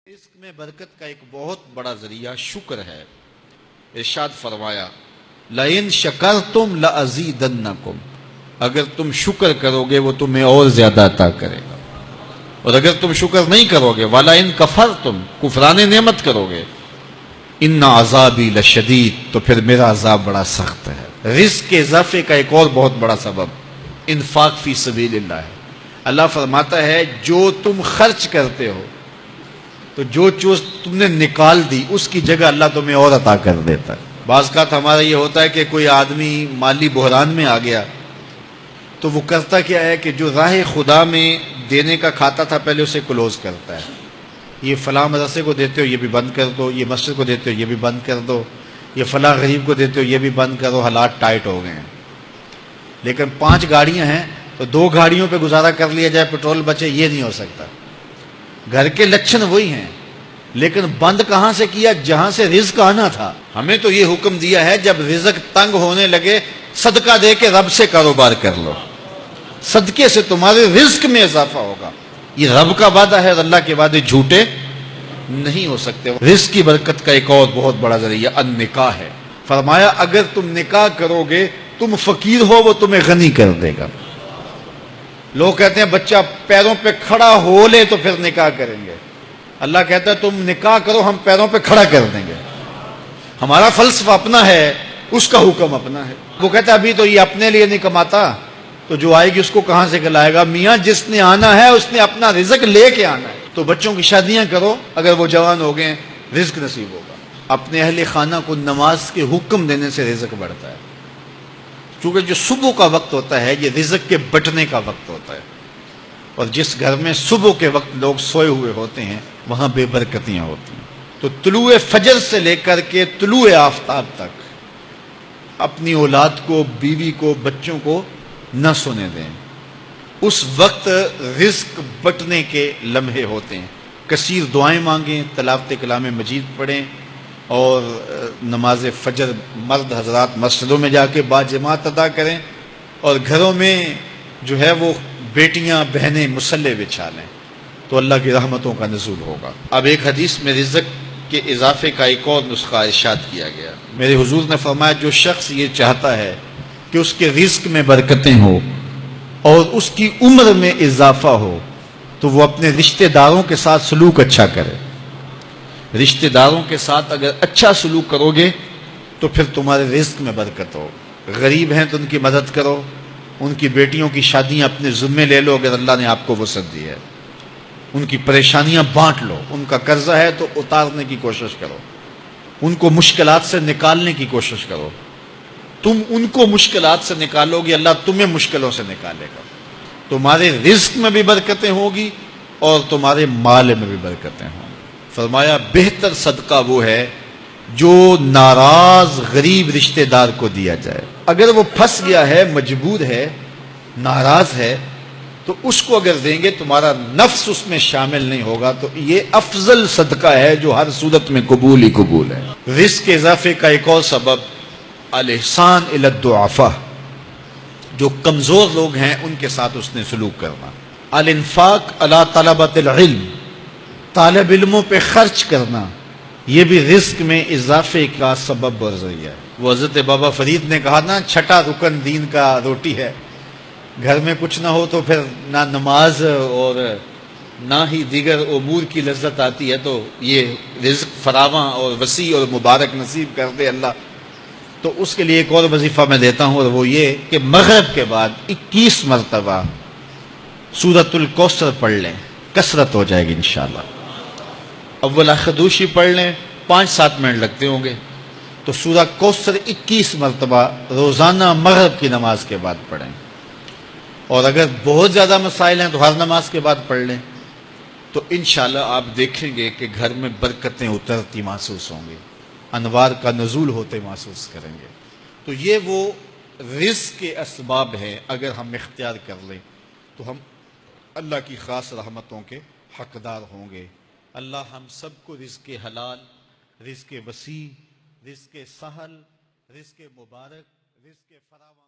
رزق میں برکت کا ایک بہت بڑا ذریعہ شکر ہے۔ ارشاد فرمایا لَإِن شَكَرْتُمْ لَأَزِيدَنَّكُمْ، اگر تم شکر کرو گے وہ تمہیں اور زیادہ عطا کرے گا، اور اگر تم شکر نہیں کرو گے وَلَئِن كَفَرْتُمْ، کفران نعمت کرو گے إِنَّ عَذَابِي لَشَدِيدٌ، تو پھر میرا عذاب بڑا سخت ہے۔ رزق کے اضافے کا ایک اور بہت بڑا سبب انفاق فی سبیل اللہ ہے۔ اللہ فرماتا ہے جو تم خرچ کرتے ہو تو جو چیز تم نے نکال دی اس کی جگہ اللہ تمہیں اور عطا کر دیتا ہے۔ بعض کا ہمارا یہ ہوتا ہے کہ کوئی آدمی مالی بحران میں آ گیا تو وہ کرتا کیا ہے کہ جو راہ خدا میں دینے کا کھاتا تھا پہلے اسے کلوز کرتا ہے، یہ فلاں مدرسے کو دیتے ہو یہ بھی بند کر دو، یہ مسجد کو دیتے ہو یہ بھی بند کر دو، یہ فلاں غریب کو دیتے ہو یہ بھی بند کرو، حالات ٹائٹ ہو گئے ہیں۔ لیکن 5 گاڑیاں ہیں تو 2 گاڑیوں پہ گزارا کر لیا جائے، پیٹرول بچے، یہ نہیں ہو سکتا۔ گھر کے لچھن وہی ہیں لیکن بند کہاں سے کیا؟ جہاں سے رزق آنا تھا۔ ہمیں تو یہ حکم دیا ہے جب رزق تنگ ہونے لگے صدقہ دے کے رب سے کاروبار کر لو، صدقے سے تمہارے رزق میں اضافہ ہوگا۔ یہ رب کا وعدہ ہے اور اللہ کے وعدے جھوٹے نہیں ہو سکتے۔ رزق کی برکت کا ایک اور بہت بڑا ذریعہ النکاح ہے۔ فرمایا اگر تم نکاح کرو گے تم فقیر ہو وہ تمہیں غنی کر دے گا۔ لوگ کہتے ہیں بچہ پیروں پہ کھڑا ہو لے تو پھر نکاح کریں گے، اللہ کہتا ہے تم نکاح کرو ہم پیروں پہ کھڑا کر دیں گے۔ ہمارا فلسفہ اپنا ہے، اس کا حکم اپنا ہے۔ وہ کہتا ہے ابھی تو یہ اپنے لیے نہیں کماتا تو جو آئے گی اس کو کہاں سے کھلائے گا؟ میاں جس نے آنا ہے اس نے اپنا رزق لے کے آنا ہے۔ تو بچوں کی شادیاں کرو، اگر وہ جوان ہو گئے رزق نصیب ہوگا۔ اپنے اہل خانہ کو نماز کے حکم دینے سے رزق بڑھتا ہے، کیونکہ جو صبح کا وقت ہوتا ہے یہ رزق کے بٹنے کا وقت ہوتا ہے، اور جس گھر میں صبح کے وقت لوگ سوئے ہوئے ہوتے ہیں وہاں بے برکتیاں ہوتی ہیں۔ تو طلوع فجر سے لے کر کے طلوع آفتاب تک اپنی اولاد کو، بیوی کو، بچوں کو نہ سونے دیں۔ اس وقت رزق بٹنے کے لمحے ہوتے ہیں۔ کثیر دعائیں مانگیں، تلاوت کلام مجید پڑھیں، اور نماز فجر مرد حضرات مسجدوں میں جا کے باجماعت ادا کریں، اور گھروں میں جو ہے وہ بیٹیاں بہنیں مصلے بچھا لیں تو اللہ کی رحمتوں کا نزول ہوگا۔ اب ایک حدیث میں رزق کے اضافے کا ایک اور نسخہ ارشاد کیا گیا۔ میرے حضور نے فرمایا جو شخص یہ چاہتا ہے کہ اس کے رزق میں برکتیں ہوں اور اس کی عمر میں اضافہ ہو تو وہ اپنے رشتہ داروں کے ساتھ سلوک اچھا کرے۔ رشتہ داروں کے ساتھ اگر اچھا سلوک کرو گے تو پھر تمہارے رزق میں برکت ہو۔ غریب ہیں تو ان کی مدد کرو، ان کی بیٹیوں کی شادیاں اپنے ذمے لے لو اگر اللہ نے آپ کو وسعت دی ہے، ان کی پریشانیاں بانٹ لو، ان کا قرضہ ہے تو اتارنے کی کوشش کرو، ان کو مشکلات سے نکالنے کی کوشش کرو۔ تم ان کو مشکلات سے نکالو گے اللہ تمہیں مشکلوں سے نکالے گا۔ تمہارے رزق میں بھی برکتیں ہوگی اور تمہارے مال میں بھی برکتیں ہوں گی۔ فرمایا بہتر صدقہ وہ ہے جو ناراض غریب رشتہ دار کو دیا جائے۔ اگر وہ پھنس گیا ہے، مجبور ہے، ناراض ہے، تو اس کو اگر دیں گے تمہارا نفس اس میں شامل نہیں ہوگا، تو یہ افضل صدقہ ہے جو ہر صورت میں قبول ہی قبول ہے۔ رزق کے اضافے کا ایک اور سبب الاحسان الی الضعفاء، جو کمزور لوگ ہیں ان کے ساتھ اس نے سلوک کرنا۔ الانفاق علی طلبۃ العلم، طالب علموں پہ خرچ کرنا، یہ بھی رزق میں اضافے کا سبب اور ذریعہ ہے۔ وہ حضرت بابا فرید نے کہا نا 6واں رکن دین کا روٹی ہے۔ گھر میں کچھ نہ ہو تو پھر نہ نماز اور نہ ہی دیگر امور کی لذت آتی ہے، تو یہ رزق فراواں اور وسیع اور مبارک نصیب کر دے اللہ۔ تو اس کے لیے ایک اور وظیفہ میں دیتا ہوں، اور وہ یہ کہ مغرب کے بعد 21 مرتبہ سورۃ الکوثر پڑھ لیں، کثرت ہو جائے گی انشاءاللہ۔ اول خدوشی پڑھ لیں، 5-7 منٹ لگتے ہوں گے، تو سورہ کوثر 21 مرتبہ روزانہ مغرب کی نماز کے بعد پڑھیں۔ اور اگر بہت زیادہ مسائل ہیں تو ہر نماز کے بعد پڑھ لیں، تو انشاءاللہ آپ دیکھیں گے کہ گھر میں برکتیں اترتی محسوس ہوں گی، انوار کا نزول ہوتے محسوس کریں گے۔ تو یہ وہ رزق کے اسباب ہیں، اگر ہم اختیار کر لیں تو ہم اللہ کی خاص رحمتوں کے حقدار ہوں گے۔ اللہ ہم سب کو رزق حلال، رزق وسیع، رزق سہل، رزق مبارک، رزق فراوان